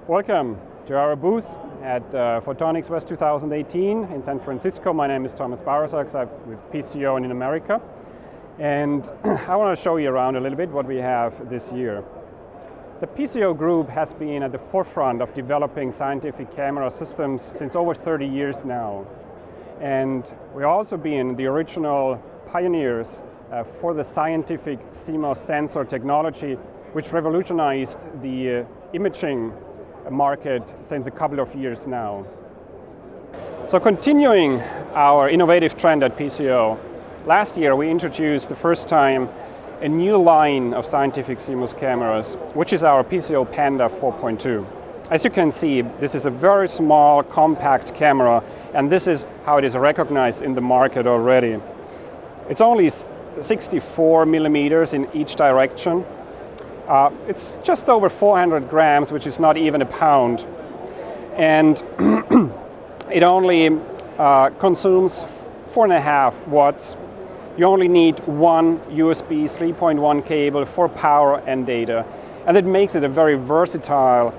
Welcome to our booth at Photonics West 2018 in San Francisco. My name is Bauersachs. I'm with PCO in America. And I want to show you around a little bit what we have this year. The PCO group has been at the forefront of developing scientific camera systems since over 30 years now. And we've also been the original pioneers for the scientific sCMOS sensor technology, which revolutionized the imaging market since a couple of years now. So continuing our innovative trend at PCO, last year we introduced the first time a new line of scientific sCMOS cameras, which is our pco.panda 4.2. As you can see, this is a very small, compact camera, and this is how it is recognized in the market already. It's only 64 millimeters in each direction. It's just over 400 grams, which is not even a pound. And it only consumes 4.5 watts. You only need one USB 3.1 cable for power and data. And it makes it a very versatile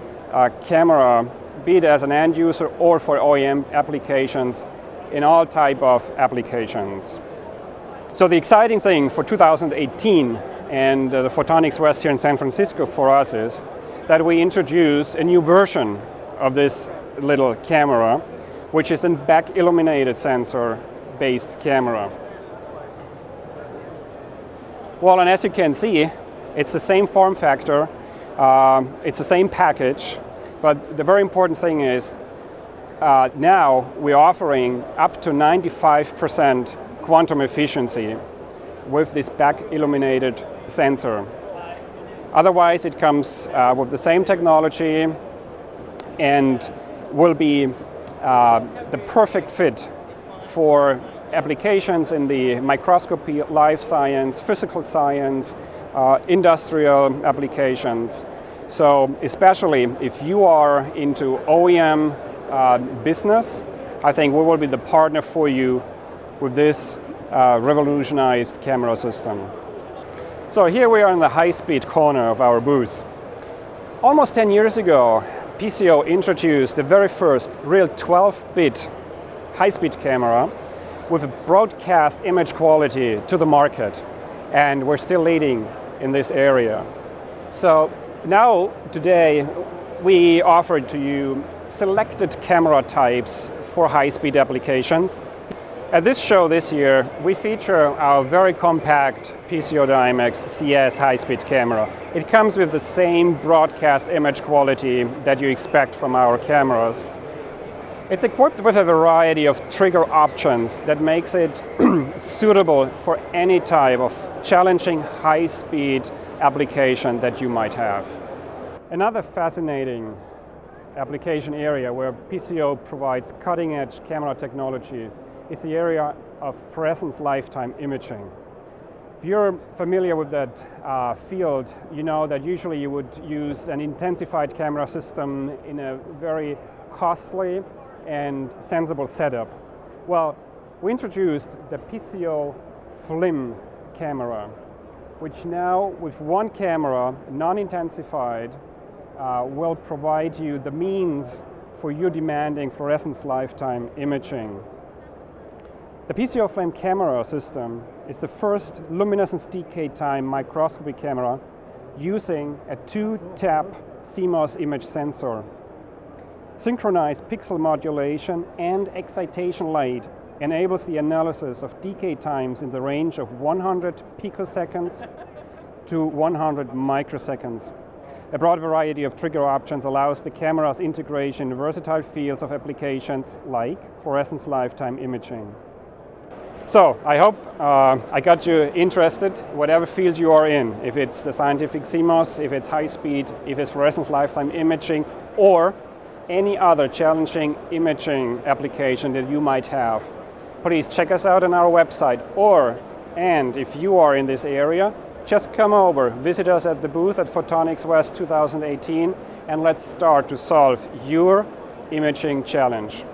camera, be it as an end user or for OEM applications in all type of applications. So the exciting thing for 2018 and the Photonics West here in San Francisco for us is that we introduce a new version of this little camera, which is a Back-Illuminated Sensor based camera. Well, and as you can see, it's the same form factor, it's the same package, but the very important thing is now we're offering up to 95% quantum efficiency with this Back-Illuminated sensor. Otherwise, it comes with the same technology and will be the perfect fit for applications in the microscopy, life science, physical science, industrial applications. So especially if you are into OEM business, I think we will be the partner for you with this revolutionized camera system. So here we are in the high-speed corner of our booth. Almost 10 years ago, PCO introduced the very first real 12-bit high-speed camera with a broadcast image quality to the market, and we're still leading in this area. So now, today, we offer to you selected camera types for high-speed applications. At this show this year, we feature our very compact pco.dimax CS high-speed camera. It comes with the same broadcast image quality that you expect from our cameras. It's equipped with a variety of trigger options that makes it suitable for any type of challenging high-speed application that you might have. Another fascinating application area where PCO provides cutting-edge camera technology is the area of fluorescence lifetime imaging. If you're familiar with that field, you know that usually you would use an intensified camera system in a very costly and sensible setup. Well, we introduced the Pco Flim Camera, which now with one camera, non-intensified, will provide you the means for your demanding fluorescence lifetime imaging. The Pco Flim Camera system is the first luminescence decay time microscopy camera using a 2-tap sCMOS image sensor. Synchronized pixel modulation and excitation light enables the analysis of decay times in the range of 100 picoseconds to 100 microseconds. A broad variety of trigger options allows the camera's integration in versatile fields of applications like fluorescence lifetime imaging. So I hope I got you interested, whatever field you are in, if it's the scientific sCMOS, if it's high speed, if it's fluorescence lifetime imaging, or any other challenging imaging application that you might have. Please check us out on our website, and if you are in this area, just come over, visit us at the booth at Photonics West 2018, and let's start to solve your imaging challenge.